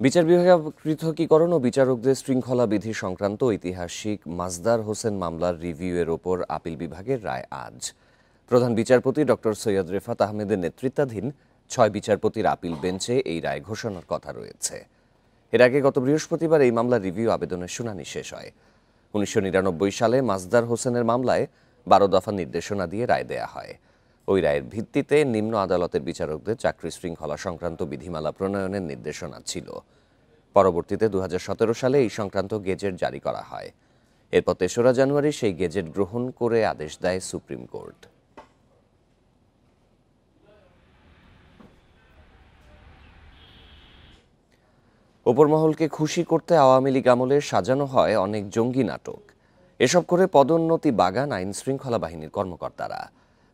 বিচার বিভাগের পৃথকীকরণ ও বিচারকদের শৃঙ্খলা বিধি সংক্রান্ত ঐতিহাসিক মাজদার হোসেন মামলার রিভিউয়ের ওপর আপিল বিভাগের রায় আজ। প্রধান বিচারপতি ডক্টর সৈয়দ রেফাত আহমেদের নেতৃত্বাধীন ৬ বিচারপতির আপিল বেঞ্চে এই রায় ঘোষণার কথা রয়েছে। এর আগে গত বৃহস্পতিবার এই মামলার রিভিউ আবেদনের শুনানি শেষ হয়। ১৯৯৯ সালে মাজদার হোসেনের মামলায় ১২ দফা নির্দেশনা দিয়ে রায় দেয়া হয়। ওই রায়ের ভিত্তিতে নিম্ন আদালতের বিচারকদের চাকরি শৃঙ্খলা সংক্রান্ত বিধিমালা প্রণয়নের নির্দেশনা ছিল। পরবর্তীতে ২০১৭ সালে এই সংক্রান্ত গেজেট জারি করা হয়। এরপর ৩রা জানুয়ারি সেই গেজেট গ্রহণ করে আদেশ দেয় সুপ্রিম কোর্ট। ওপরমহলকে খুশি করতে আওয়ামী লীগ আমলে সাজানো হয় অনেক জঙ্গি নাটক। এসব করে পদোন্নতি বাগান আইন শৃঙ্খলা বাহিনীর কর্মকর্তারা।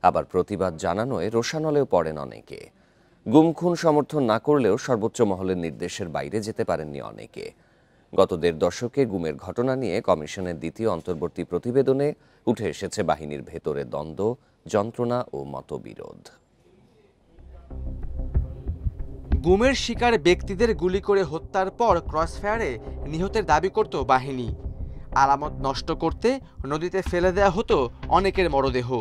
আবার প্রতিবাদ জানানোয় রোষানলেও পড়েন অনেকে। গুম খুন সমর্থন না করলেও সর্বোচ্চ মহলের নির্দেশের বাইরে যেতে পারেননি অনেকে। গত ১.৫ দশকে গুমের ঘটনা নিয়ে কমিশনের দ্বিতীয় অন্তর্বর্তী প্রতিবেদনে উঠে এসেছে বাহিনীর ভেতরে দ্বন্দ্ব, যন্ত্রণা ও মতবিরোধ। গুমের শিকার ব্যক্তিদের গুলি করে হত্যার পর ক্রসফায়ারে নিহতের দাবি করত বাহিনী। আলামত নষ্ট করতে নদীতে ফেলে দেয়া হতো অনেকের মরদেহ।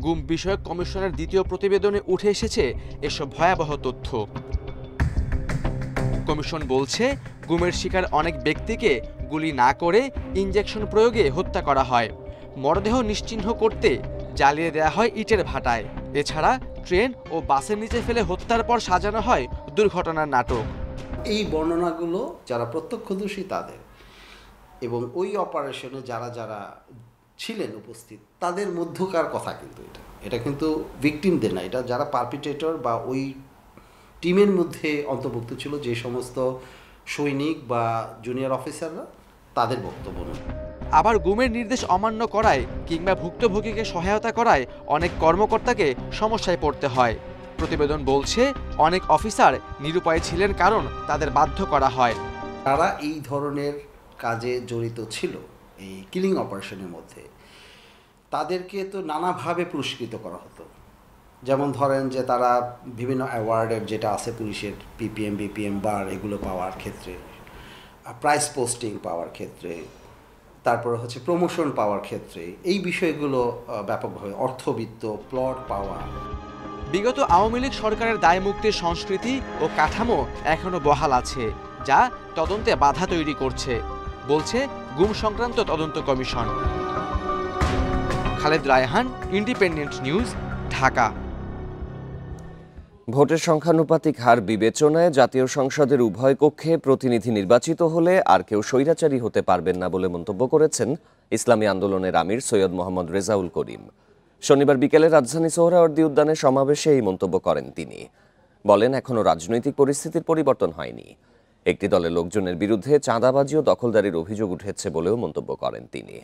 গুম বিষয়ক কমিশনের দ্বিতীয় প্রতিবেদনে উঠে এসেছে এসব ভয়াবহ তথ্য। কমিশন বলছে, গুমের শিকার অনেক ব্যক্তিকে গুলি না করে ইনজেকশন প্রয়োগে হত্যা করা হয়। মরদেহ নিশ্চিহ্ন করতে জ্বালিয়ে দেয়া হয় ইটের ভাটায়। এছাড়া ট্রেন ও বাসের নিচে ফেলে হত্যার পর সাজানো হয় দুর্ঘটনার নাটক। এই বর্ণনাগুলো যারা প্রত্যক্ষদর্শী তাদের এবং ওই অপারেশনে যারা যারা ছিলেন উপস্থিত তাদের মধ্যকার কথা, কিন্তু এটা কিন্তু ভিকটিমদের না, এটা যারা পারপিট্রেটর বা ওই টিমের মধ্যে অন্তর্ভুক্ত ছিল যে সমস্ত সৈনিক বা জুনিয়র অফিসাররা, তাদের বক্তব্য নয়। আবার গুমের নির্দেশ অমান্য করায় কিংবা ভুক্তভোগীকে সহায়তা করায় অনেক কর্মকর্তাকে সমস্যায় পড়তে হয়। প্রতিবেদন বলছে, অনেক অফিসার নিরুপায় ছিলেন কারণ তাদের বাধ্য করা হয়। তারা এই ধরনের কাজে জড়িত ছিল এই কিলিং অপারেশনের মধ্যে, তাদেরকে তো নানাভাবে পুরস্কৃত করা হতো। যেমন ধরেন যে তারা বিভিন্ন অ্যাওয়ার্ডের যেটা আছে পুলিশের পিপিএম, বিপিএম বার এগুলো পাওয়ার ক্ষেত্রে, প্রাইস পোস্টিং পাওয়ার ক্ষেত্রে, তারপরে হচ্ছে প্রমোশন পাওয়ার ক্ষেত্রে, এই বিষয়গুলো ব্যাপকভাবে অর্থবিত্ত প্লট পাওয়া। বিগত আওয়ামী লীগ সরকারের দায়মুক্তির সংস্কৃতি ও কাঠামো এখনো বহাল আছে, যা তদন্তে বাধা তৈরি করছে, বলছে গুম সংক্রান্ত তদন্ত commission. Khaled Raihan, independent News, Dhaka. ভোটের সংখ্যানুপাতিক হার বিবেচনায় জাতীয় সংসদের উভয় কক্ষে প্রতিনিধি নির্বাচিত হলে আর কেউ স্বৈরাচারী হতে পারবেন না বলে মন্তব্য করেছেন ইসলামী আন্দোলনের আমির সৈয়দ মোহাম্মদ রেজাউল করিম। শনিবার বিকেলে রাজধানী সোহরাওয়ার্দী উদ্যানে সমাবেশে এই মন্তব্য করেন তিনি। বলেন, এখনও রাজনৈতিক পরিস্থিতির পরিবর্তন হয়নি। একটি দলের লোকজনের বিরুদ্ধে চাঁদাবাজি ও দখলদারির অভিযোগ উঠেছে বলেও মন্তব্য করেন তিনি।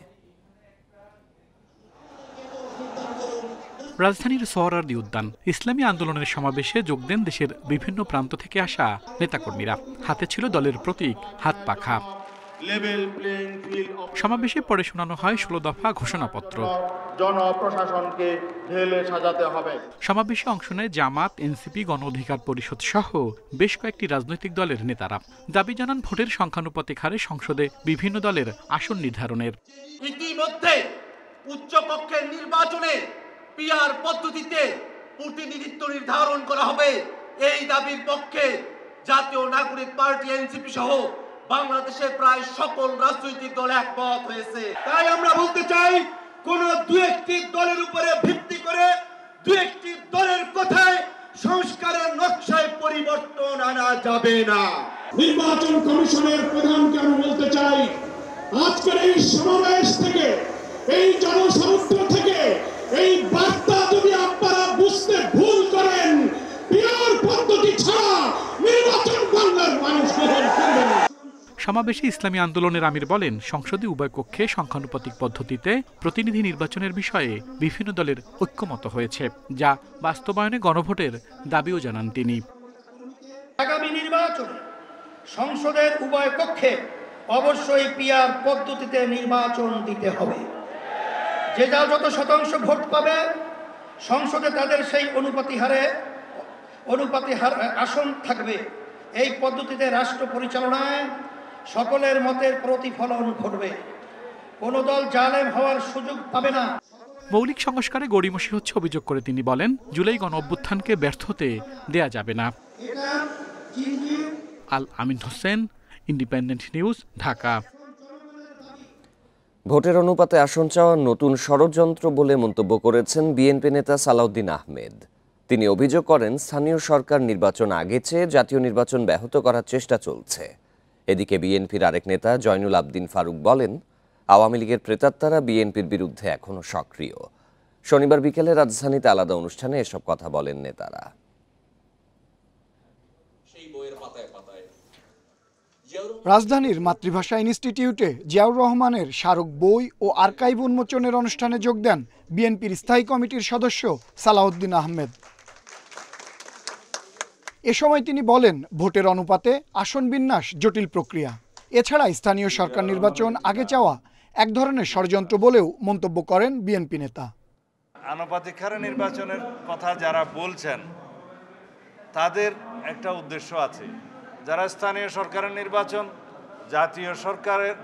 রাজধানীর সোহরাওয়ার্দী উদ্যান ইসলামী আন্দোলনের সমাবেশে যোগ দেন দেশের বিভিন্ন প্রান্ত থেকে আসা নেতাকর্মীরা। হাতে ছিল দলের প্রতীক, হাত পাখা। সমাবেশে পরে শোনানো হয় ১৬ দফা ঘোষণাপত্র। জনপ্রশাসনকে ঢেলে সাজাতে হবে। সমাবেশে অংশ নেয় জামাত, এনসিপি, গণ অধিকার পরিষদ সহ বেশ কয়েকটি রাজনৈতিক দলের নেতারা। দাবি জানান ভোটের সংখ্যানুপাতিক হারে সংসদে বিভিন্ন দলের আসন নির্ধারণের। ইতিমধ্যে উচ্চকক্ষের নির্বাচনে পিআর পদ্ধতিতে প্রতিনিধিত্ব নির্ধারণ করা হবে। এই দাবির পক্ষে জাতীয় নাগরিক পার্টি, এনসিপি সহ বাংলাদেশের প্রায় সকল রাজনৈতিক দল একমত হয়েছে। তাই আমরা বলতে চাই, কোন দু একটি দলের উপরে ভিত্তি করে দু একটি দলের কথায় সংস্কারের নকশায় পরিবর্তন আনা যাবে না। নির্বাচন কমিশনের প্রধানকে আমি বলতে চাই, আজকের এই সমাবেশ থেকে, এই জনসমুদ্র থেকে এই বার্তা যদি আপনারা বুঝতে ভুল করেন, পিআর পদ্ধতি ছাড়া নির্বাচন বাংলার মানুষ গ্রহণ করবে না। সমাবেশে ইসলামী আন্দোলনের আমির বলেন, সংসদে উভয় কক্ষে সংখ্যানুপাতিক পদ্ধতিতে প্রতিনিধি নির্বাচনের বিষয়ে বিভিন্ন দলের ঐক্যমত হয়েছে, যা বাস্তবায়নে গণভোটের দাবিও জানান তিনি। আগামী নির্বাচনে সংসদের উভয় কক্ষে অবশ্যই পিআর পদ্ধতিতে নির্বাচন দিতে হবে। যে যা যত শতাংশ ভোট পাবে সংসদে তাদের সেই অনুপাতি হারে আসন থাকবে। এই পদ্ধতিতে রাষ্ট্র পরিচালনায় সকলের মতের প্রতিফলন ঘটবে। কোনো দল জালেম হওয়ার সুযোগ পাবে না। মৌলিক সংস্কারে গড়িমসি হচ্ছে অভিযোগ করে তিনি বলেন, জুলাই গণ অভ্যুত্থানকে ব্যর্থ হতে দেয়া যাবে না। আল আমিন হোসেন, ইন্ডিপেন্ডেন্ট নিউজ, ঢাকা। ভোটের অনুপাতে আসন চাওয়া নতুন ষড়যন্ত্র বলে মন্তব্য করেছেন বিএনপি নেতা সালাউদ্দিন আহমেদ। তিনি অভিযোগ করেন, স্থানীয় সরকার নির্বাচন আগে চেয়ে জাতীয় নির্বাচন ব্যাহত করার চেষ্টা চলছে। এদিকে বিএনপির আরেক নেতা জয়নুল আবদিন ফারুক বলেন, আওয়ামী লীগের প্রেতাত্মারা বিএনপির বিরুদ্ধে এখনও সক্রিয়। শনিবার বিকেলে রাজধানীতে আলাদা অনুষ্ঠানে এসব কথা বলেন নেতারা। রাজধানীর মাতৃভাষা ইনস্টিটিউটে জিয়াউর রহমানের স্মারক বই ও আর্কাইভ উন্মোচনের অনুষ্ঠানে যোগ দেন বিএনপির স্থায়ী কমিটির সদস্য সালাউদ্দিন আহমেদ। এ সময় তিনি বলেন, ভোটের অনুপাতে আসন বিন্যাস জটিল প্রক্রিয়া। এছাড়া স্থানীয় সরকার নির্বাচন আগে চাওয়া এক ধরনের ষড়যন্ত্র বলেও মন্তব্য করেন বিএনপি নেতা। আনুপাতিক হারে নির্বাচনের কথা যারা বলছেন তাদের একটা উদ্দেশ্য আছে। যারা স্থানীয় সরকারের নির্বাচন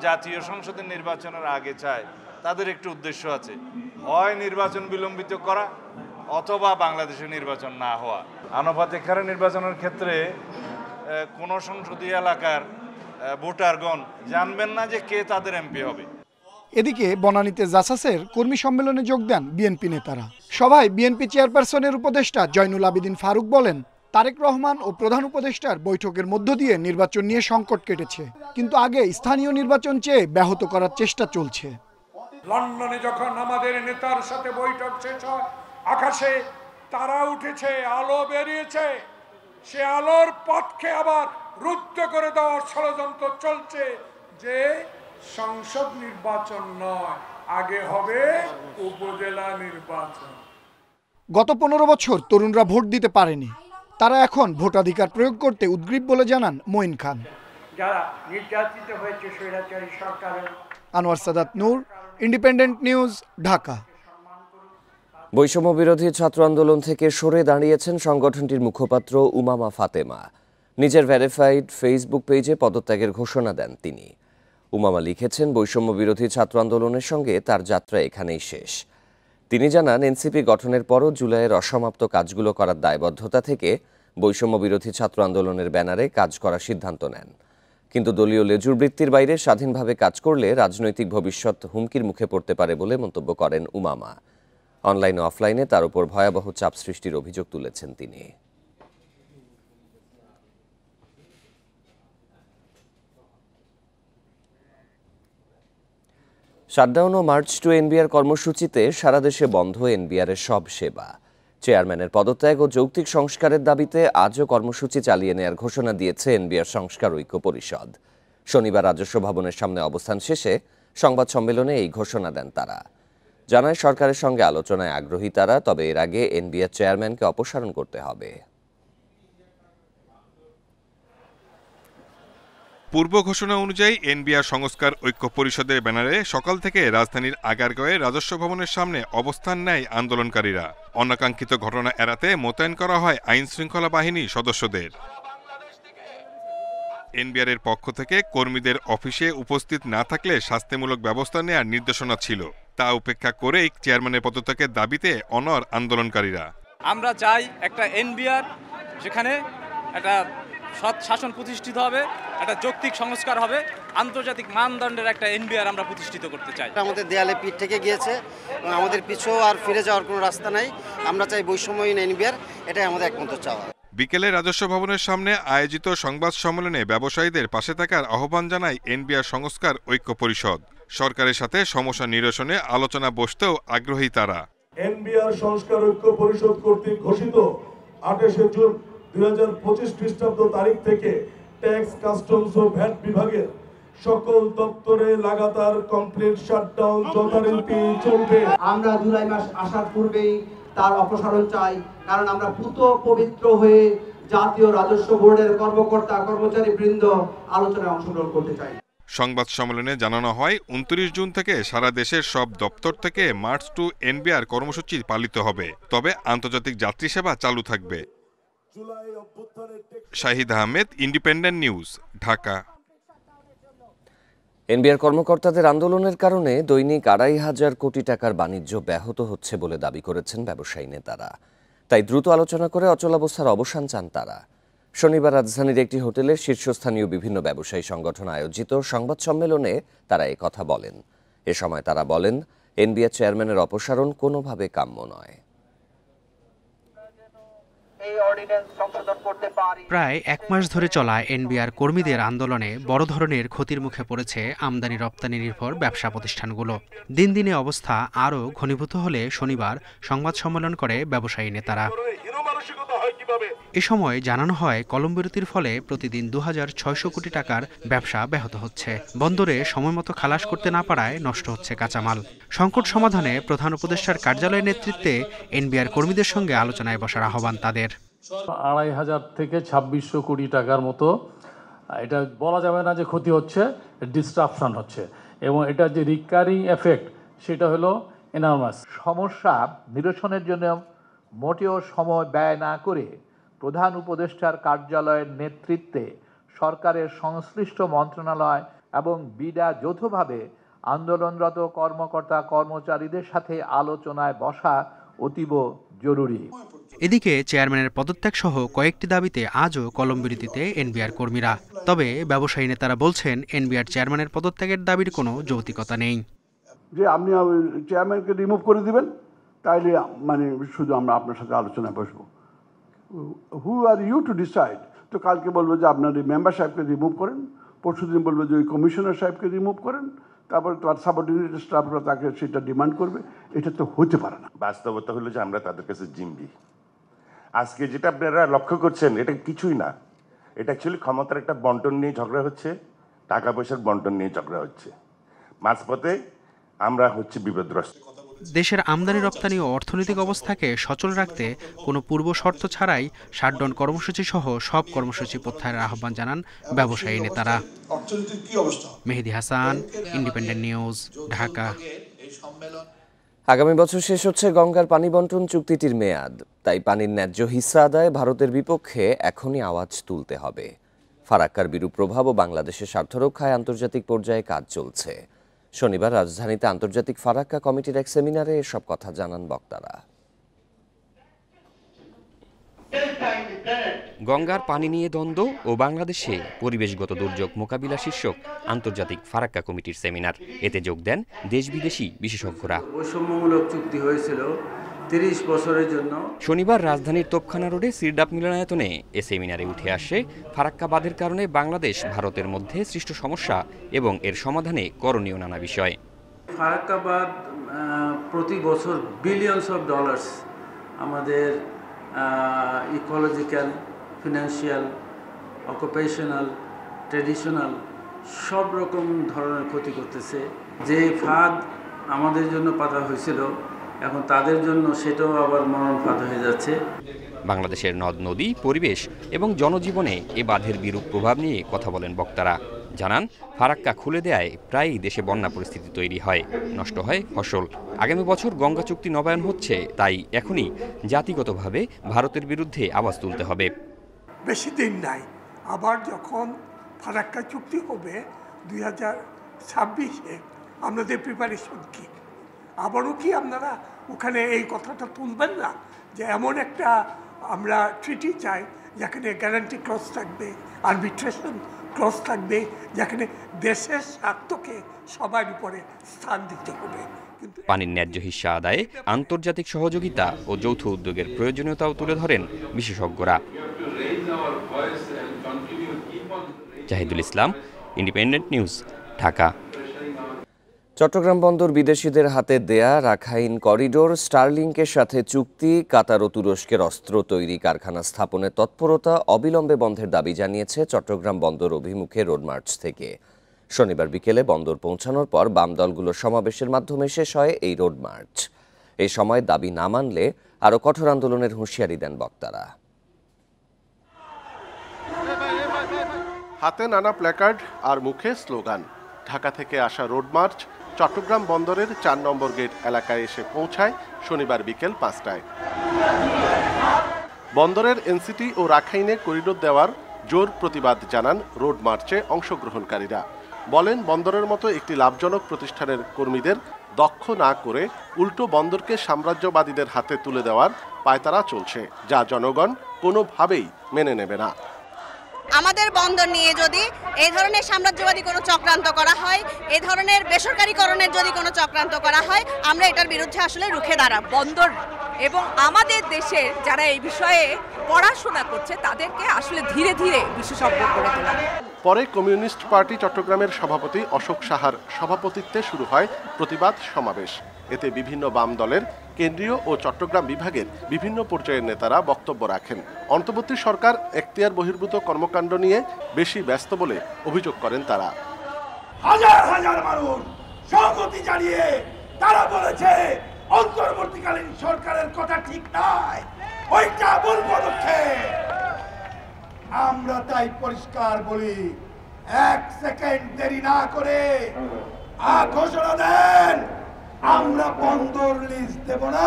জাতীয় সংসদের নির্বাচনের আগে চায়, তাদের একটি উদ্দেশ্য আছে, হয় নির্বাচন বিলম্বিত করা অথবা বাংলাদেশে নির্বাচন না হওয়া। আনুপাতিক হারে নির্বাচনের ক্ষেত্রে কোনো সংসদীয় এলাকার ভোটারগণ জানবেন না যে কে তাদের এমপি হবে। এদিকে বনানীতে জাসাসের কর্মী সম্মেলনে যোগ দেন বিএনপি নেতারা। সভায় বিএনপি চেয়ারপারসনের উপদেষ্টা জয়নুল আবেদিন ফারুক বলেন, তারেক রহমান ও প্রধান উপদেষ্টার বৈঠকের মধ্য দিয়ে নির্বাচন নিয়ে সংকট কেটেছে, কিন্তু আগে স্থানীয় নির্বাচন চেয়ে ব্যাহত করার চেষ্টা চলছে। লন্ডনে যখন আমাদের নেতার সাথে বৈঠক শেষ হয়, আকাশে তারা উঠেছে, আলো বেরিয়েছে, সে আলোর পথকে আবার রুদ্ধ করে দেওয়ার ষড়যন্ত্র চলছে যে সংসদ নির্বাচন নয়, আগে হবে উপজেলা নির্বাচন। গত 15 বছর তরুণরা ভোট দিতে পারেনি, তারা এখন ভোটাধিকার প্রয়োগ করতে উদ্গ্রীব বলে জানান মঈন খান। যারা নির্যাতিত হয়েছে স্বৈরাচারী সরকারের। আনোয়ার সাদাত নূর, ইন্ডিপেন্ডেন্ট নিউজ, ঢাকা। বৈষম্য বিরোধী ছাত্র আন্দোলন থেকে সরে দাঁড়িয়েছেন সংগঠনটির মুখপাত্র উমামা ফাতেমা। নিজের ভেরিফাইড ফেসবুক পেজে পদত্যাগের ঘোষণা দেন তিনি। উমামা লিখেছেন, বৈষম্য বিরোধী ছাত্র আন্দোলনের সঙ্গে তার যাত্রা এখানেই শেষ। তিনি জানান, এনসিপি গঠনের পরও জুলাইয়ের অসমাপ্ত কাজগুলো করার দায়বদ্ধতা থেকে বৈষম্য বিরোধী ছাত্র আন্দোলনের ব্যানারে কাজ করার সিদ্ধান্ত নেন। কিন্তু দলীয় লেজুর বৃত্তির বাইরে স্বাধীনভাবে কাজ করলে রাজনৈতিক ভবিষ্যৎ হুমকির মুখে পড়তে পারে বলে মন্তব্য করেন উমামা। অনলাইন ও অফলাইনে তার উপর ভয়াবহ চাপ সৃষ্টির অভিযোগ তুলেছেন তিনি। শাটডাউন ও মার্চ টু এনবিআর কর্মসূচিতে সারা দেশে বন্ধ এনবিআরের সব সেবা। চেয়ারম্যানের পদত্যাগ ও যৌক্তিক সংস্কারের দাবিতে আজও কর্মসূচি চালিয়ে নেয়ার ঘোষণা দিয়েছে এনবিআর সংস্কার ঐক্য পরিষদ। শনিবার রাজস্ব ভবনের সামনে অবস্থান শেষে সংবাদ সম্মেলনে এই ঘোষণা দেন তারা। জানায়, সরকারের সঙ্গে আলোচনায় আগ্রহী তারা, তবে এর আগে এনবিআর চেয়ারম্যানকে অপসারণ করতে হবে। পূর্ব ঘোষণা অনুযায়ী এনবিআর সংস্কার ঐক্য পরিষদের ব্যানারে সকাল থেকে রাজধানীর আগারগাঁওয়ে রাজস্ব ভবনের সামনে অবস্থান নেয় আন্দোলনকারীরা। অনাকাঙ্ক্ষিত ঘটনা এড়াতে মোতায়েন করা হয় আইন শৃঙ্খলা বাহিনী সদস্যদের। এনবিআরের পক্ষ থেকে কর্মীদের অফিসে উপস্থিত না থাকলে শাস্তিমূলক ব্যবস্থা নেওয়ার নির্দেশনা ছিল। তা উপেক্ষা করেই চেয়ারম্যানের পদত্যাগের দাবিতে অনড় আন্দোলনকারীরা। আমরা চাই একটা এনবিআর, যেখানে একটা সৎ শাসন প্রতিষ্ঠিত হবে, একটা যৌক্তিক সংস্কার হবে, আন্তর্জাতিক মানদণ্ডের একটা এনবিআর আমরা প্রতিষ্ঠিত করতে চাই। আমাদের দেয়ালে পিঠ থেকে গিয়েছে এবং আমাদের পিছু আর ফিরে যাওয়ার কোনো রাস্তা নাই। আমরা চাই বৈষম্যহীন এনবিআর, এটাই আমাদের একমাত্র চাওয়া। বিকেলে রাজস্ব ভবনের সামনে আয়োজিত সংবাদ সম্মেলনে ব্যবসায়ীদের পাশে থাকার আহ্বান জানায় এনবিআর সংস্কার ঐক্য পরিষদ। সরকারের সাথে সমস্যা নিরসনে আলোচনা বসতেও আগ্রহী তারা। এনবিআর সংস্কার ঐক্য পরিষদ কর্তৃক ঘোষিত 28 জুন 2025 খ্রিস্টাব্দ তারিখ থেকে ট্যাক্স, কাস্টমস ও ভ্যাট বিভাগের সকল দপ্তরে লাগাতার কমপ্লিট শাটডাউন যথারীতি চলবে। আমরা জুলাই মাস আসার পূর্বেই তার অপসারণ চাই, কারণ আমরা পুত পবিত্র হয়ে জাতীয় রাজস্ব বোর্ডের কর্মকর্তা কর্মচারী বৃন্দ আলোচনায় অংশগ্রহণ করতে চাই। সংবাদ সম্মেলনে জানানো হয়, 29 জুন থেকে সারা দেশের সব দপ্তর থেকে মার্চ টু এনবিআর কর্মসূচি পালিত হবে, তবে আন্তর্জাতিক যাত্রী সেবা চালু থাকবে। Shahid Ahmed, Independent News, Dhaka. NBR কর্মকর্তাদের আন্দোলনের কারণে দৈনিক ২৫০০ কোটি টাকার বাণিজ্য ব্যাহত হচ্ছে বলে দাবি করেছেন ব্যবসায়ী নেতারা। তাই দ্রুত আলোচনা করে অচলাবস্থার অবসান চান তারা। শনিবার রাজধানীর একটি হোটেলে শীর্ষস্থানীয় বিভিন্ন ব্যবসায়ী সংগঠন আয়োজিত সংবাদ সম্মেলনে তারা কথা বলেন। এ সময় তারা বলেন, এনবিআর চেয়ারম্যানের অপসারণ কোনোভাবে কাম্য নয়। প্রায় ১ মাস ধরে চলা এনবিআর কর্মীদের আন্দোলনে বড় ধরনের ক্ষতির মুখে পড়েছে আমদানি রপ্তানি নির্ভর ব্যবসা প্রতিষ্ঠানগুলো। দিন দিনে অবস্থা আরও ঘনীভূত হলে শনিবার সংবাদ সম্মেলন করে ব্যবসায়ী নেতারা। এ সময় জানানো হয়, কলমবিরতির ফলে প্রতিদিন ২৬০০ কোটি টাকার ব্যবসা ব্যাহত হচ্ছে। বন্দরে সময়মতো খালাস করতে না পারায় নষ্ট হচ্ছে কাঁচামাল। সংকট সমাধানে প্রধান উপদেষ্টার কার্যালয়ের নেতৃত্বে এনবিআর কর্মীদের সঙ্গে আলোচনায় বসার আহ্বান তাদের। ২৫০০ থেকে ২৬০০ কোটি টাকার মতো, এটা বলা যাবে না যে ক্ষতি হচ্ছে, ডিস্ট্রাপশন হচ্ছে, এবং এটা যে রিকারিং এফেক্ট সেটা হলো এনর্মাস। সমস্যা নিরসনের জন্য মোটেও সময় ব্যয় না করে প্রধান উপদেষ্টার কার্যালয়ের নেতৃত্বে সরকারের সংশ্লিষ্ট মন্ত্রণালয় এবং বিডা যৌথভাবে আন্দোলনরত কর্মকর্তা কর্মচারীদের সাথে আলোচনায় বসা অতীব জরুরি। এদিকে চেয়ারম্যানের পদত্যাগ সহ কয়েকটি দাবিতে আজও কলমবিরতিতে এনবিআর কর্মীরা। তবে ব্যবসায়ী নেতারা বলছেন, এনবিআর চেয়ারম্যানের পদত্যাগের দাবির কোনো যৌক্তিকতা নেই। যে আপনি চেয়ারম্যানকে রিমুভ করে দিবেন, তাইলে মানে শুধু আমরা আপনার সাথে আলোচনায় বসবো। হু আর ইউ টু ডিসাইড? তো কালকে বলবো যে আপনার এই মেম্বার সাহেবকে রিমুভ করেন, পরশুদিন বলবো যে ওই কমিশনার সাহেবকে রিমুভ করেন, তারপরে তার সাবঅর্ডিনেট স্টাফরা তাকে সেটা ডিমান্ড করবে। এটা তো হতে পারে না। বাস্তবতা হলো যে আমরা তাদের কাছে জিম্বি। আজকে যেটা আপনারা লক্ষ্য করছেন, এটা কিছুই না। এটা অ্যাকচুয়ালি ক্ষমতার একটা বন্টন নিয়ে ঝগড়া হচ্ছে, টাকা পয়সার বন্টন নিয়ে ঝগড়া হচ্ছে। মাঝপথে আমরা হচ্ছে বিপদগ্রস্ত। দেশের আমদানি রপ্তানি ও অর্থনৈতিক অবস্থাকে সচল রাখতে কোনো পূর্ব শর্ত ছাড়াই শাটডাউন কর্মসূচি সহ সব কর্মসূচি প্রত্যাহারের আহ্বান জানান ব্যবসায়ী নেতারা। Mehedi Hasan, independent News, Dhaka. আগামী বছর শেষ হচ্ছে গঙ্গার পানি বন্টন চুক্তিটির মেয়াদ। তাই পানির ন্যায্য হিস্সা আদায়ে ভারতের বিপক্ষে এখনই আওয়াজ তুলতে হবে। ফারাক্কার বিরূপ প্রভাব ও বাংলাদেশের স্বার্থরক্ষায় আন্তর্জাতিক পর্যায়ে কাজ চলছে। শনিবার রাজধানীতে আন্তর্জাতিক ফারাক্কা কমিটির এক সেমিনারে এসব কথা জানান বক্তারা। গঙ্গার পানি নিয়ে দ্বন্দ্ব ও বাংলাদেশে পরিবেশগত দুর্যোগ মোকাবিলা শীর্ষক আন্তর্জাতিক ফারাক্কা কমিটির সেমিনার। এতে যোগ দেন দেশ বিদেশি বিশেষজ্ঞরা। বৈষম্যমূলক চুক্তি হয়েছিল 30 বছরের জন্য। শনিবার রাজধানীর তোপখানা রোডে সিরডাপ মিলনায়তনে এ সেমিনারে উঠে আসে ফারাক্কা বাঁধের কারণে বাংলাদেশ ভারতের মধ্যে সৃষ্ট সমস্যা এবং এর সমাধানে করণীয় নানা বিষয়। ফারাক্কা বাঁধ প্রতি বছর বিলিয়নস অফ ডলার্স আমাদের ইকোলজিক্যাল, ফিনান্সিয়াল, অকুপেশনাল, ট্রেডিশনাল সব রকম ধরনের ক্ষতি করতেছে। যে ফাঁদ আমাদের জন্য পাতা হয়েছিল, এখন তাদের জন্য সেটাও আবার মরণ ফাঁদ হয়ে যাচ্ছে। বাংলাদেশের নদ নদী, পরিবেশ এবং জনজীবনে এ বাঁধের বিরূপ প্রভাব নিয়ে কথা বলেন বক্তারা। জানান, ফারাক্কা খুলে দেয়ায় প্রায়ই দেশে বন্যা পরিস্থিতি তৈরি হয়, নষ্ট হয় ফসল। আগামী বছর গঙ্গা চুক্তি নবায়ন হচ্ছে, তাই এখনই জাতিগতভাবে ভারতের বিরুদ্ধে আওয়াজ তুলতে হবে। বেশি দিন নাই, আবার যখন ফারাক্কা চুক্তি হবে 2026-এ, আপনাদের প্রিপারেশন কি? আবারও কি আপনারা ওখানে এই কথাটা তুলবেন না যে এমন একটা আমরা ট্রিটি চাই যেখানে গ্যারান্টি ক্লজ থাকবে, আরবিট্রেশন ক্লজ থাকবে, যেখানে দেশের স্বার্থকে সবার উপরে স্থান দিতে হবে। পানির ন্যায্য হিস্সা আদায়ে আন্তর্জাতিক সহযোগিতা ও যৌথ উদ্যোগের প্রয়োজনীয়তাও তুলে ধরেন বিশেষজ্ঞরা। জাহিদুল ইসলাম, ইন্ডিপেন্ডেন্ট নিউজ, ঢাকা। চট্টগ্রাম বন্দর বিদেশিদের হাতে দেয়া রাখাইন করিডোর, স্টারলিংকের সাথে চুক্তি, কাতার ও তুরস্কের অস্ত্র তৈরি কারখানা স্থাপনের তৎপরতা অবিলম্বে বন্ধের দাবি জানিয়েছে চট্টগ্রাম বন্দর অভিমুখে রোড মার্চ থেকে। শনিবার বিকেলে বন্দর পৌঁছানোর পর বাম দলগুলোর সমাবেশের মাধ্যমে শেষ হয় এই রোড মার্চ। এই সময় দাবি না মানলে আরও কঠোর আন্দোলনের হুঁশিয়ারি দেন বক্তারা। হাতে নানা প্ল্যাকার্ড আর মুখে স্লোগান। ঢাকা থেকে আসা রোড মার্চ চট্টগ্রাম বন্দরের 4 নম্বর গেট এলাকায় এসে পৌঁছায় শনিবার বিকেল 5টায়। বন্দরের এনসিটি ও রাখাইনে করিডোর দেওয়ার জোর প্রতিবাদ জানান রোড মার্চে অংশগ্রহণকারীরা। বলেন, বন্দরের মতো একটি লাভজনক প্রতিষ্ঠানের কর্মীদের দক্ষ না করে উল্টো বন্দরকে সাম্রাজ্যবাদীদের হাতে তুলে দেওয়ার পায়তারা চলছে, যা জনগণ কোনোভাবেই মেনে নেবে না। আমাদের বন্দর নিয়ে যদি এই ধরনের সাম্রাজ্যবাদী কোনো চক্রান্ত করা হয়, এই ধরনের বেসরকারীকরণের যদি কোনো চক্রান্ত করা হয়, আমরা এটার বিরুদ্ধে আসলে রুখে দাঁড়াবো। বন্দর এবং আমাদের দেশের যারা এই বিষয়ে পড়াশোনা করছে তাদেরকে আসলে ধীরে ধীরে বিশেষজ্ঞ করে তোলা। পরে কমিউনিস্ট পার্টি চট্টগ্রামের সভাপতি অশোক সাহার সভাপতিত্বে শুরু হয় প্রতিবাদ সমাবেশ। এতে বিভিন্ন বাম দলের কেন্দ্রীয় ও চট্টগ্রাম বিভাগের বিভিন্ন পর্যায়ের নেতারা বক্তব্য রাখেন। অন্তর্বর্তী সরকার এখতিয়ার বহির্ভূত কর্মকাণ্ড নিয়ে বেশি ব্যস্ত বলে অভিযোগ করেন তারা। হাজার হাজার মানুষ সংহতি জানিয়ে তারা বলেছে অন্তর্বর্তীকালীন সরকারের কথা ঠিক নয়, ওইটা ভুল পদক্ষেপ। আমরা তাই পরিষ্কার বলি, 1 সেকেন্ড দেরি না করে ঘোষণা দেন, আমরা বন্দর লিজ দেব না।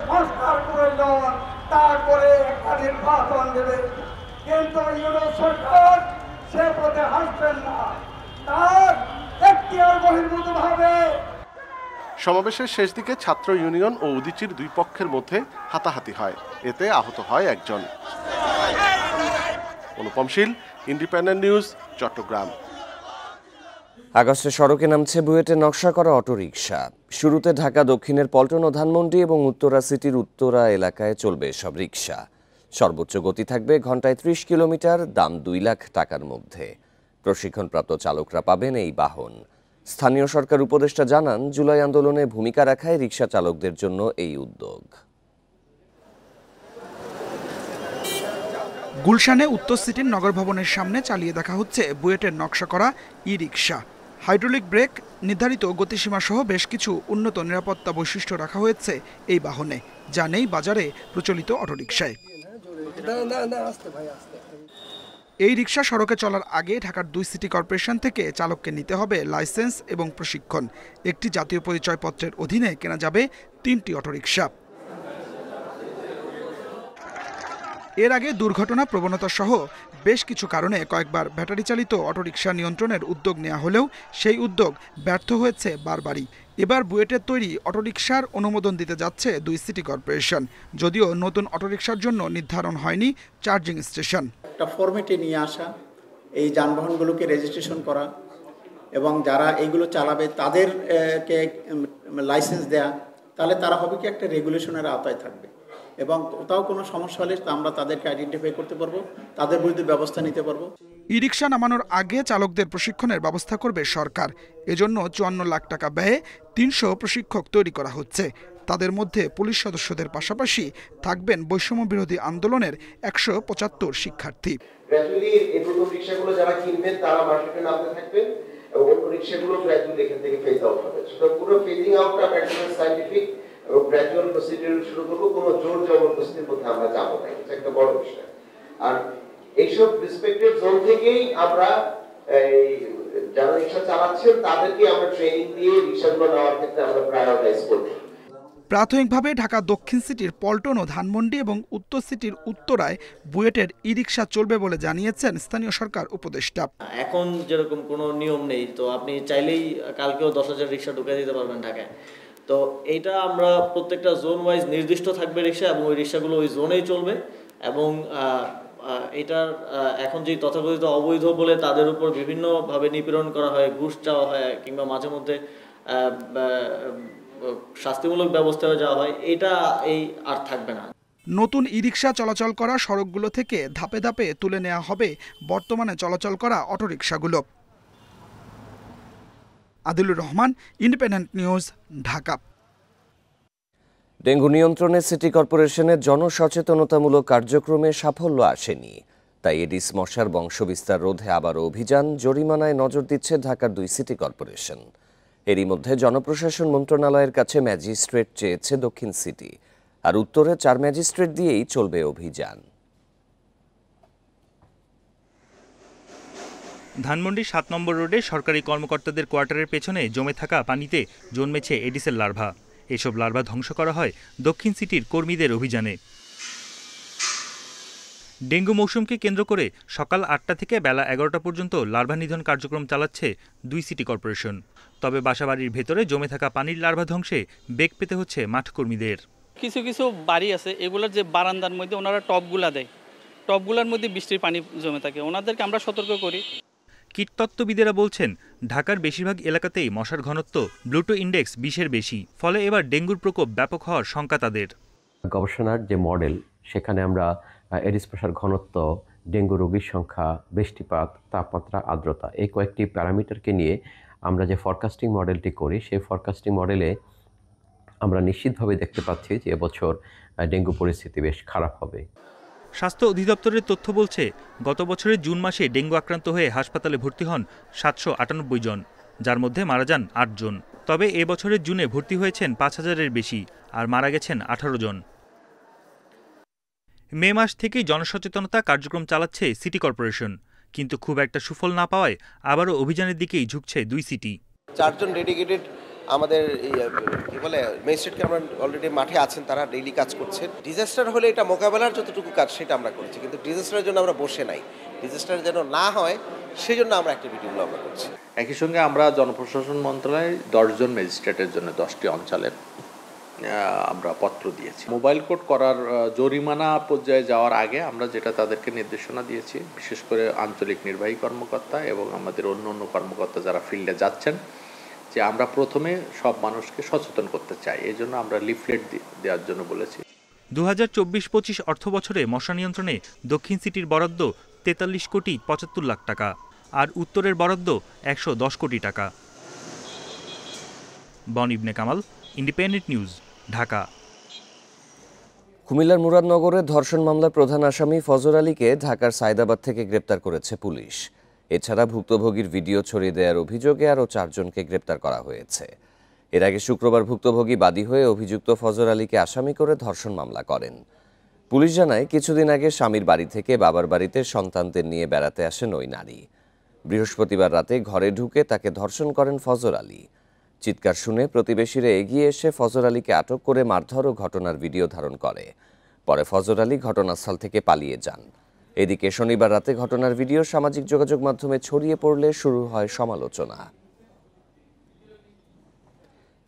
সংস্কার প্রয়োজন, তারপরে একটা নির্বাচন দেবে, কিন্তু ইউনিয়ন সরকার সে পথে হাসবেন না, তার এখতিয়ার বহির্ভূত ভাবে। সমাবেশের শেষ দিকে ছাত্র ইউনিয়ন ও উদীচীর দুই পক্ষের মধ্যে হাতাহাতি হয়, এতে আহত হয় একজন। অনুপম শীল, ইন্ডিপেন্ডেন্ট নিউজ, চট্টগ্রাম। আগস্টে সড়কে নামছে বুয়েটের নকশা করা অটোরিকশা। শুরুতে ঢাকা দক্ষিণের পল্টন ও ধানমন্ডি এবং উত্তরা সিটির উত্তরা এলাকায় চলবে সব রিকশা। সর্বোচ্চ গতি থাকবে ঘন্টায় 30 কিলোমিটার, দাম 2 লাখ টাকার মধ্যে। প্রশিক্ষণপ্রাপ্ত চালকরা পাবেন এই বাহন। স্থানীয় সরকার উপদেষ্টা জানান, জুলাই আন্দোলনে ভূমিকা রাখায় রিকশা চালকদের জন্য এই উদ্যোগ। গুলশানে উত্তর সিটির নগর ভবনের সামনে চালিয়ে দেখা হচ্ছে বুয়েটের নকশা করা ই রিকশা। হাইড্রোলিক ব্রেক, নির্ধারিত গতিসীমা সহ বেশ কিছু উন্নত নিরাপত্তা বৈশিষ্ট্য রাখা হয়েছে এই বাহনে, যা নেই বাজারে প্রচলিত অটোরিকশায়। এই রিকশা সড়কে চলার আগে ঢাকার 2 সিটি কর্পোরেশন থেকে চালককে নিতে হবে লাইসেন্স এবং প্রশিক্ষণ। একটি জাতীয় পরিচয়পত্রের অধীনে কেনা যাবে 3টি অটোরিকশা। এর আগে দুর্ঘটনা প্রবণতা সহ বেশ কিছু কারণে কয়েকবার ব্যাটারি চালিত অটোরিকশা নিয়ন্ত্রণের উদ্যোগ নেওয়া হলেও সেই উদ্যোগ ব্যর্থ হয়েছে বারবারই। এবার বুয়েটের তৈরি অটোরিকশার অনুমোদন দিতে যাচ্ছে 2 সিটি কর্পোরেশন, যদিও নতুন অটোরিকশার জন্য নির্ধারণ হয়নি চার্জিং স্টেশন। একটা ফরম্যাটে নিয়ে আসা, এই যানবাহনগুলোকে রেজিস্ট্রেশন করা এবং যারা এইগুলো চালাবে তাদেরকে লাইসেন্স দেয়া, তাহলে তারা হবে কি একটা রেগুলেশনের আওতায় থাকবে এবং কোথাও কোনো সমস্যা হলে আমরা তাদেরকে আইডেন্টিফাই করতে পারবো, তাদের বিরুদ্ধে ব্যবস্থা নিতে পারবো। ই রিকশা নামানোর আগে চালকদের প্রশিক্ষণের ব্যবস্থা করবে সরকার। এজন্য 54 লাখ টাকা ব্যয়ে 300 প্রশিক্ষক তৈরি করা হচ্ছে। তাদের মধ্যে পুলিশ সদস্যদের পাশাপাশি থাকবেন বৈষম্য বিরোধী আন্দোলনের 175 শিক্ষার্থী। গ্র্যাজুয়ালি এই প্রথম রিকশাগুলো যারা কিনবেন তারা মার্কেটে নামতে থাকবেন এবং অন্য রিকশাগুলো গ্র্যাজুয়ালি এখান থেকে ফেজ আউট হবে। সেটা পুরো ফেজিং আউটটা একদম সায়েন্টিফিক এবং গ্র্যাজুয়াল প্রসিডিউর শুরু করবো, কোনো জোর জবরদস্তির মধ্যে আমরা যাবো না, এটা একটা বড় বিষয়। আর এইসব রিসপেক্টেড জোন থেকেই আমরা যারা রিকশা চালাচ্ছেন তাদেরকে আমরা ট্রেনিং দিয়ে রিকশাগুলো নেওয়ার ক্ষেত্রে আমরা প্রায়োরিটাইজ করবো। প্রাথমিকভাবে ঢাকা দক্ষিণ সিটির পল্টন ও ধানমন্ডি এবং উত্তর সিটির উত্তরায় বুয়েটের ই রিকশা চলবে বলে জানিয়েছেন স্থানীয় সরকার উপদেষ্টা। এখন যেরকম কোনো নিয়ম নেই, তো আপনি চাইলেই কালকেও 10,000 রিকশা ঢুকে দিতে পারবেন ঢাকায়। তো এইটা আমরা প্রত্যেকটা জোন ওয়াইজ নির্দিষ্ট থাকবে রিকশা এবং ওই রিকশাগুলো ওই জোনেই চলবে এবং এটার এখন যে তথাকথিত অবৈধ বলে তাদের উপর বিভিন্নভাবে নিপীড়ন করা হয়, ঘুষ চাওয়া হয় কিংবা মাঝে মধ্যে শাস্তিমূলক ব্যবস্থা যাওয়া হয়, এটা আর থাকবে না। নতুন ই রিকশা চলাচল করা সড়কগুলো থেকে ধাপে ধাপে তুলে নেওয়া হবে বর্তমানে চলাচল করা অটোরিকশাগুলো। Adilur Rahman, Independent News, Dhaka. Dengue নিয়ন্ত্রণে সিটি কর্পোরেশনের জনসচেতনতামূলক কার্যক্রমে সাফল্য আসেনি, তাই এডিস মশার বংশবিস্তার রোধে আবারও অভিযান, জরিমানায় নজর দিচ্ছে ঢাকার 2 সিটি কর্পোরেশন। এরই মধ্যে জনপ্রশাসন মন্ত্রণালয়ের কাছে ম্যাজিস্ট্রেট চেয়েছে দক্ষিণ সিটি, আর উত্তরে 4 ম্যাজিস্ট্রেট দিয়েই চলবে অভিযান। ধানমন্ডির 7 নম্বর রোডে সরকারি কর্মকর্তাদের কোয়ার্টারের পেছনে জমে থাকা পানিতে জন্মেছে এডিসের লার্ভা। এসব লার্ভা ধ্বংস করা হয় দক্ষিণ সিটির কর্মীদের অভিযানে। ডেঙ্গু মৌসুমকে কেন্দ্র করে সকাল ৮টা থেকে বেলা ১১টা পর্যন্ত লার্ভা নিধন কার্যক্রম চালাচ্ছে ২ সিটি কর্পোরেশন। তবে বাসাবাড়ির ভেতরে জমে থাকা পানির লার্ভা ধ্বংসে বেগ পেতে হচ্ছে মাঠকর্মীদের। কিছু কিছু বাড়ি আছে, এগুলোর যে বারান্দার মধ্যে ওনারা টবগুলা দেয়, টবগুলার মধ্যে বৃষ্টির পানি জমে থাকে, ওনাদেরকে আমরা সতর্ক করি। কীটতত্ত্ববিদেরা বলছেন, ঢাকার বেশিরভাগ এলাকাতেই মশার ঘনত্ব ব্লুটো ইন্ডেক্স ২০-এর বেশি, ফলে এবার ডেঙ্গুর প্রকোপ ব্যাপক হওয়ার শঙ্কা তাদের। গবেষণার যে মডেল, সেখানে আমরা এডিস মশার ঘনত্ব, ডেঙ্গু রোগীর সংখ্যা, বৃষ্টিপাত, তাপমাত্রা, আর্দ্রতা, এই কয়েকটি প্যারামিটারকে নিয়ে আমরা যে ফরকাস্টিং মডেলটি করি, সেই ফরকাস্টিং মডেলে আমরা নিশ্চিতভাবে দেখতে পাচ্ছি যে এবছর ডেঙ্গু পরিস্থিতি বেশ খারাপ হবে। স্বাস্থ্য অধিদপ্তরের তথ্য বলছে, গত বছরের জুন মাসে ডেঙ্গু আক্রান্ত হয়ে হাসপাতালে ভর্তি হন ৭৯৮ জন, যার মধ্যে মারা যান ৮ জন। তবে এ বছরের জুনে ভর্তি হয়েছেন ৫,০০০-এর বেশি, আর মারা গেছেন ১৮ জন। মে মাস থেকেই জনসচেতনতা কার্যক্রম চালাচ্ছে সিটি কর্পোরেশন, কিন্তু খুব একটা সুফল না পাওয়ায় আবারও অভিযানের দিকেই ঝুঁকছে ২ সিটি। ৪ জন ডেডিকেটেড আমাদের কি বলে ম্যাজিস্ট্রেট আমরা অলরেডি মাঠে আছেন, তারা ডেইলি কাজ করছেন। ডিজাস্টার হলে এটা মোকাবেলার যতটুকু কাজ সেটা আমরা করেছি, কিন্তু ডিজাস্টারের জন্য আমরা বসে নাই। ডিজাস্টার যেন না হয় সেই জন্য আমরা অ্যাক্টিভিটিগুলো আমরা করছি। একই সঙ্গে আমরা জনপ্রশাসন মন্ত্রণালয়ে ১০ জন ম্যাজিস্ট্রেটের জন্য 10টি অঞ্চলের আমরা পত্র দিয়েছি। মোবাইল কোর্ট করার জরিমানা পর্যায়ে যাওয়ার আগে আমরা যেটা তাদেরকে নির্দেশনা দিয়েছি, বিশেষ করে আঞ্চলিক নির্বাহী কর্মকর্তা এবং আমাদের অন্য কর্মকর্তা যারা ফিল্ডে যাচ্ছেন, যে আমরা প্রথমে সব মানুষকে সচেতন করতে চাই, এই জন্য আমরা লিফলেট দেওয়ার জন্য বলেছি। ২০২৪-২৫ অর্থ বছরে মশা নিয়ন্ত্রণে দক্ষিণ সিটির বরাদ্দ ৪৩ কোটি ৭৫ লাখ টাকা, আর উত্তরের বরাদ্দ ১১০ কোটি টাকা। বন ইবনে কামাল, ইন্ডিপেন্ডেন্ট নিউজ, ঢাকা। কুমিল্লার মুরাদনগরে ধর্ষণ মামলার প্রধান আসামি ফজর আলীকে ঢাকার সায়দাবাদ থেকে গ্রেপ্তার করেছে পুলিশ। এছাড়া ভুক্তভোগীর ভিডিও ছড়িয়ে দেওয়ার অভিযোগে আরও ৪ জনকে গ্রেপ্তার করা হয়েছে। এর আগে শুক্রবার ভুক্তভোগী বাদী হয়ে অভিযুক্ত ফজর আলীকে আসামি করে ধর্ষণ মামলা করেন। পুলিশ জানায়, কিছুদিন আগে স্বামীর বাড়ি থেকে বাবার বাড়িতে সন্তানদের নিয়ে বেড়াতে আসেন ওই নারী। বৃহস্পতিবার রাতে ঘরে ঢুকে তাকে ধর্ষণ করেন ফজর আলী। চিৎকার শুনে প্রতিবেশীরা এগিয়ে এসে ফজর আলীকে আটক করে মারধর ও ঘটনার ভিডিও ধারণ করে। পরে ফজর আলী ঘটনাস্থল থেকে পালিয়ে যান। এদিকে শনিবার রাতে ঘটনার ভিডিও সামাজিক যোগাযোগ মাধ্যমে ছড়িয়ে পড়লে শুরু হয় সমালোচনা।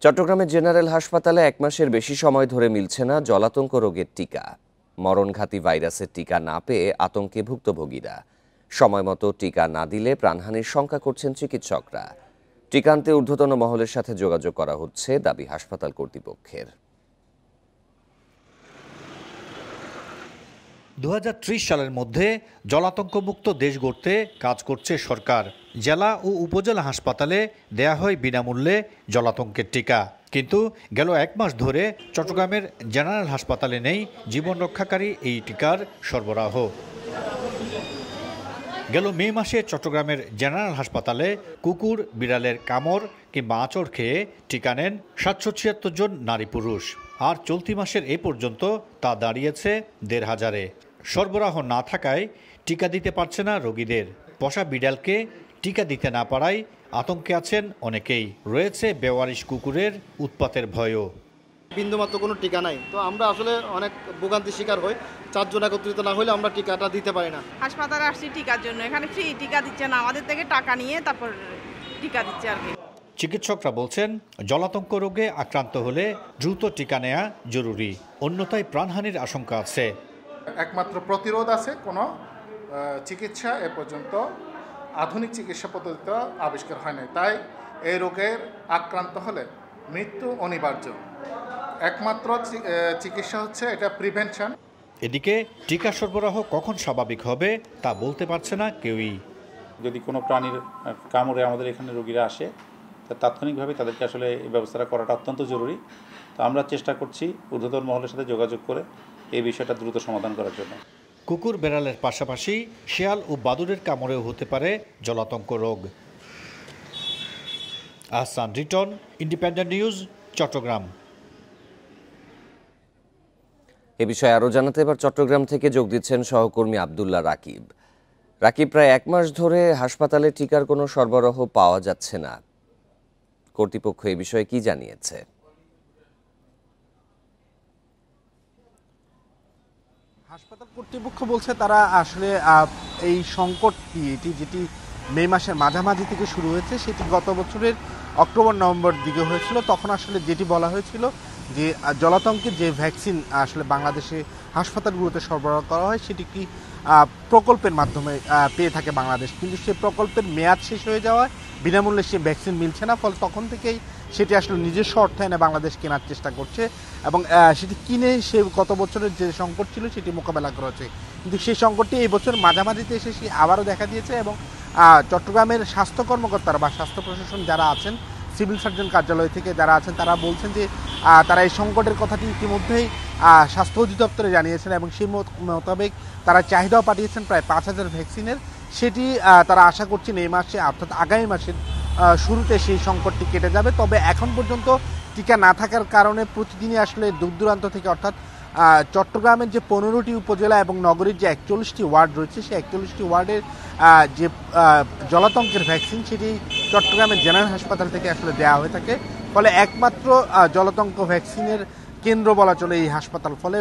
চট্টগ্রামের জেনারেল হাসপাতালে ১ মাসের বেশি সময় ধরে মিলছে না জলাতঙ্ক রোগের টিকা। মরণঘাতী ভাইরাসের টিকা না পেয়ে আতঙ্কে ভুক্তভোগীরা। সময়মতো টিকা না দিলে প্রাণহানির শঙ্কা করছেন চিকিৎসকরা। টিকা আনতে ঊর্ধ্বতন মহলের সাথে যোগাযোগ করা হচ্ছে, দাবি হাসপাতাল কর্তৃপক্ষের। ২০৩০ সালের মধ্যে জলাতঙ্কমুক্ত দেশ গড়তে কাজ করছে সরকার। জেলা ও উপজেলা হাসপাতালে দেয়া হয় বিনামূল্যে জলাতঙ্কের টিকা, কিন্তু গেল ১ মাস ধরে চট্টগ্রামের জেনারেল হাসপাতালে নেই জীবন রক্ষাকারী এই টিকার সরবরাহ। গেল মে মাসে চট্টগ্রামের জেনারেল হাসপাতালে কুকুর, বিড়ালের কামড় কিংবা আঁচড় খেয়ে টিকা নেন ৭৭৬ জন নারী পুরুষ, আর চলতি মাসের এ পর্যন্ত তা দাঁড়িয়েছে ১৫০০-এ। সরবরাহ না থাকায় টিকা দিতে পারছে না রোগীদের। পোষা বিড়ালকে টিকা দিতে না পারায় আতঙ্কে আছেন অনেকেই। রয়েছে বেওয়ারিশ কুকুরের উৎপাতের ভয়ও। বিন্দুমাত্র কোনো টিকা নাই, তো আমরা আসলে অনেক ভোগান্তির শিকার হই। ৪ জন একত্রিত না হলে আমরা টিকাটা দিতে পারি না। হাসপাতালে আসছি টিকার জন্য, এখানে ফ্রি টিকা দিচ্ছে না, আমাদের থেকে টাকা নিয়ে তারপর টিকা দিচ্ছে আর কি। চিকিৎসকরা বলছেন, জলাতঙ্ক রোগে আক্রান্ত হলে দ্রুত টিকা নেওয়া জরুরি, অন্যথায় প্রাণহানির আশঙ্কা আছে। একমাত্র প্রতিরোধ আছে, কোনো চিকিৎসা এ পর্যন্ত আধুনিক চিকিৎসা পদ্ধতিতে আবিষ্কার হয়নি। তাই এই রোগের আক্রান্ত হলে মৃত্যু অনিবার্য। একমাত্র চিকিৎসা হচ্ছে এটা প্রিভেনশন। এদিকে টিকা সরবরাহ কখন স্বাভাবিক হবে তা বলতে পারছে না কেউই। যদি কোনো প্রাণীর কামড়ে আমাদের এখানে রোগীরা আসে, তা তাৎক্ষণিকভাবে তাদেরকে আসলে এই ব্যবস্থাটা করাটা অত্যন্ত জরুরি। তো আমরা চেষ্টা করছি ঊর্ধ্বতন মহলের সাথে যোগাযোগ করে এই বিষয়টা দ্রুত সমাধান করার জন্য। কুকুর, বেড়ালের পাশাপাশি শেয়াল ও বাদুড়ের কামড়েও হতে পারে জলাতঙ্ক রোগ। Ahsan Riton, Independent News, Chattogram. এ বিষয়ে আরও জানাতে এবার চট্টগ্রাম থেকে যোগ দিচ্ছেন সহকর্মী আব্দুল্লাহ রাকিব। রাকিব, প্রায় ১ মাস ধরে হাসপাতালে টিকার কোনো সরবরাহ পাওয়া যাচ্ছে না, কর্তৃপক্ষ এ বিষয়ে কি জানিয়েছে? হাসপাতাল কর্তৃপক্ষ বলছে তারা আসলে এই সংকটটি যেটি মে মাসের মাঝামাঝি থেকে শুরু হয়েছে সেটি গত বছরের অক্টোবর নভেম্বর দিকে হয়েছিল। তখন আসলে যেটি বলা হয়েছিল যে জলাতঙ্কের যে ভ্যাকসিন আসলে বাংলাদেশে হাসপাতালগুলোতে সরবরাহ করা হয় সেটি কি প্রকল্পের মাধ্যমে পেয়ে থাকে বাংলাদেশ, কিন্তু সেই প্রকল্পের মেয়াদ শেষ হয়ে যাওয়ায় বিনামূল্যে সে ভ্যাকসিন মিলছে না। ফলে তখন থেকেই সেটি আসলে নিজস্ব অর্থায়নে বাংলাদেশ কেনার চেষ্টা করছে এবং সেটি কিনে সে গত বছরের যে সংকট ছিল সেটি মোকাবেলা করেছে। কিন্তু সেই সংকটটি এই বছর মাঝামাঝিতে এসে সে আবারও দেখা দিয়েছে এবং চট্টগ্রামের স্বাস্থ্য কর্মকর্তারা বা স্বাস্থ্য প্রশাসন যারা আছেন, সিভিল সার্জন কার্যালয় থেকে যারা আছেন তারা বলছেন যে তারা এই সংকটের কথাটি ইতিমধ্যেই স্বাস্থ্য অধিদপ্তরে জানিয়েছেন এবং সেই মোতাবেক তারা চাহিদাও পাঠিয়েছেন প্রায় 5,000 ভ্যাকসিনের। সেটি তারা আশা করছেন এই মাসে অর্থাৎ আগামী মাসের শুরুতে সেই সংকটটি কেটে যাবে। তবে এখন পর্যন্ত টিকা না থাকার কারণে প্রতিদিনই আসলে দূর দূরান্ত থেকে অর্থাৎ চট্টগ্রামের যে 15টি উপজেলা এবং নগরীর যে 41টি ওয়ার্ড রয়েছে সেই 41টি ওয়ার্ডের যে জলাতঙ্কের ভ্যাকসিন সেটি চট্টগ্রামের জেনারেল হাসপাতাল থেকে আসলে দেওয়া হয়ে থাকে। ফলে একমাত্র জলাতঙ্ক ভ্যাকসিনের কেন্দ্র বলা চলে এই হাসপাতাল। ফলে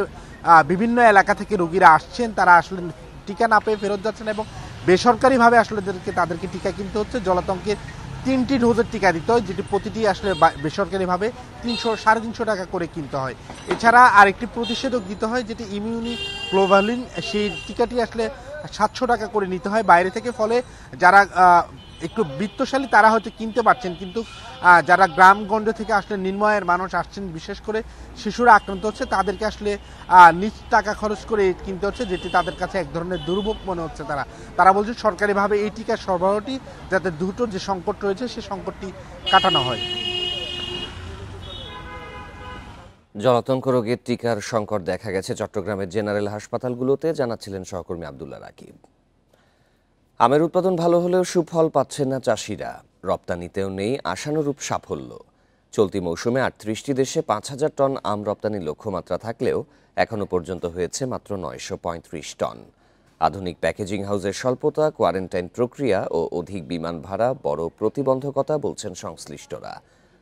বিভিন্ন এলাকা থেকে রোগীরা আসছেন, তারা আসলে টিকা না পেয়ে ফেরত যাচ্ছেন এবং বেসরকারিভাবে আসলে তাদেরকে টিকা কিনতে হচ্ছে। জলাতঙ্কের 3টি ডোজের টিকা দিতে হয়, যেটি প্রতিটি আসলে বেসরকারিভাবে 300-350 টাকা করে কিনতে হয়। এছাড়া আরেকটি প্রতিষেধক দিতে হয় যেটি ইমিউনিগ্লোবালিন, সেই টিকাটি আসলে 700 টাকা করে নিতে হয় বাইরে থেকে। ফলে যারা একটু বিত্তশালী তারা হয়তো কিনতে পারছেন, কিন্তু যারা গ্রামগঞ্জ থেকে আসলে নিম্নআয়ের মানুষ আসছেন, বিশেষ করে শিশুরা আক্রান্ত হচ্ছে, তাদেরকে আসলে নিজ টাকা খরচ করে কিনতে হচ্ছে, যেটি তাদের কাছে এক ধরনের দুর্ভোগ মনে হচ্ছে। তারা বলছে সরকারিভাবে এই টিকার সরবরাহটি যাতে দ্রুত যে সংকট রয়েছে সেই সংকটটি কাটানো হয়। জলাতঙ্ক রোগের টিকার সংকট দেখা গেছে চট্টগ্রামের জেনারেল হাসপাতালগুলোতে, জানাচ্ছিলেন সহকর্মী আব্দুল্লাহ রাকিব। আমের উৎপাদন ভালো হলেও সুফল পাচ্ছেন না চাষিরা, রপ্তানিতেও নেই আশানুরূপ সাফল্য। চলতি মৌসুমে 38টি দেশে 5,000 টন আম রপ্তানির লক্ষ্যমাত্রা থাকলেও এখনও পর্যন্ত হয়েছে মাত্র 935 টন। আধুনিক প্যাকেজিং হাউসের স্বল্পতা, কোয়ারেন্টাইন প্রক্রিয়া ও অধিক বিমান ভাড়া বড় প্রতিবন্ধকতা বলছেন সংশ্লিষ্টরা।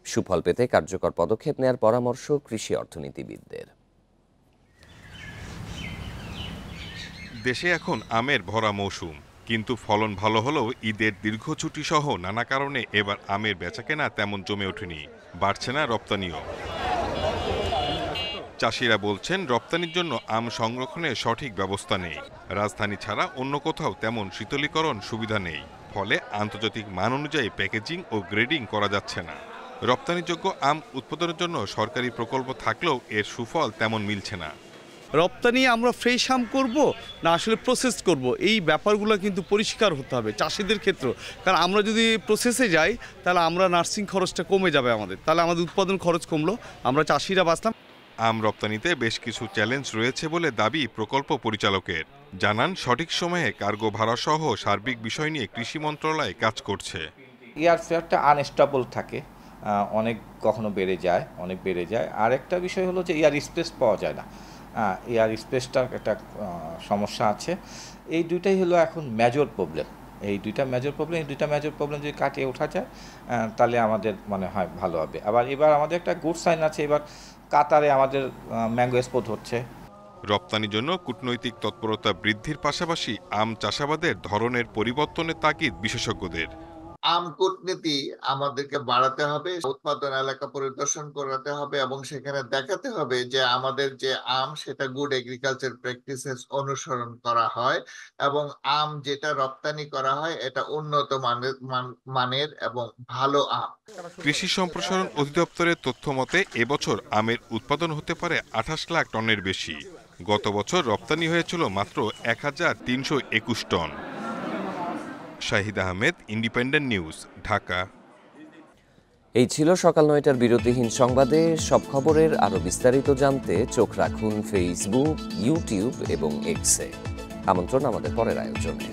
সুফল পেতে কার্যকর পদক্ষেপ নেয়ার পরামর্শ কৃষি অর্থনীতিবিদদের। দেশে এখন আমের ভরা মৌসুম, কিন্তু ফলন ভালো হলেও ঈদের দীর্ঘ ছুটি সহ নানা কারণে এবার আমের বেচাকেনা তেমন জমে ওঠেনি, বাড়ছে না রপ্তানিও। চাষিরা বলছেন রপ্তানির জন্য আম সংরক্ষণের সঠিক ব্যবস্থা নেই। রাজধানী ছাড়া অন্য কোথাও তেমন শীতলীকরণ সুবিধা নেই, ফলে আন্তর্জাতিক মান অনুযায়ী প্যাকেজিং ও গ্রেডিং করা যাচ্ছে না। রপ্তানিযোগ্য আম উৎপাদনের জন্য সরকারি প্রকল্প থাকলেও এর সুফল তেমন মিলছে না। রপ্তানি আমরা ফ্রেশ আম করব না আসলে প্রসেস করব, এই ব্যাপারগুলো কিন্তু পরিষ্কার হতে হবে চাষিদের ক্ষেত্রে। কারণ আমরা যদি প্রসেসে যাই তাহলে আমরা নার্সিং খরচটা কমে যাবে আমাদের, তাহলে আমাদের উৎপাদন খরচ কমলো, আমরা চাষিরা বাঁচলাম। আম রপ্তানিতে বেশ কিছু চ্যালেঞ্জ রয়েছে বলে দাবি প্রকল্প পরিচালকের। জানান সঠিক সময়ে কার্গো ভাড়া সহ সার্বিক বিষয় নিয়ে কৃষি মন্ত্রণালয় কাজ করছে। এয়ার ফেয়ারটা আনস্টেবল থাকে, কখনো অনেক বেড়ে যায়। আর একটা বিষয় হলো যে এয়ার স্পেস পাওয়া যায় না, এয়ার স্পেসটার একটা সমস্যা আছে। এই দুইটাই হলো এখন মেজর প্রবলেম। এই দুইটা মেজর প্রবলেম যদি কাটিয়ে ওঠা যায় তাহলে আমাদের মনে হয় ভালো হবে। আবার এবার আমাদের একটা গুড সাইন আছে, এবার কাতারে আমাদের ম্যাঙ্গো এক্সপোর্ট হচ্ছে। রপ্তানির জন্য কূটনৈতিক তৎপরতা বৃদ্ধির পাশাপাশি আম চাষাবাদের ধরনের পরিবর্তনের তাগিদ বিশেষজ্ঞদের। আম কূটনীতি আমাদেরকে বাড়াতে হবে, উৎপাদন এলাকা পরিদর্শন করাতে হবে এবং সেখানে দেখাতে হবে যে আমাদের যে আম সেটা গুড এগ্রিকালচার প্র্যাকটিসেস অনুসরণ করা হয় এবং আম যেটা রপ্তানি করা হয় এটা উন্নত মানের এবং ভালো আম। কৃষি সম্প্রসারণ অধিদপ্তরের তথ্য মতে এবছর আমের উৎপাদন হতে পারে 28 লাখ টনের বেশি। গত বছর রপ্তানি হয়েছিল মাত্র 1,321 টন। Shahid Ahmed, Independent News, Dhaka. এই ছিল সকাল 9টার বিরতিহীন সংবাদে। সব খবরের আরো বিস্তারিত জানতে চোখ রাখুন ফেসবুক, ইউটিউব এবং এক্সে। আমন্ত্রণ আমাদের পরের আয়োজনে।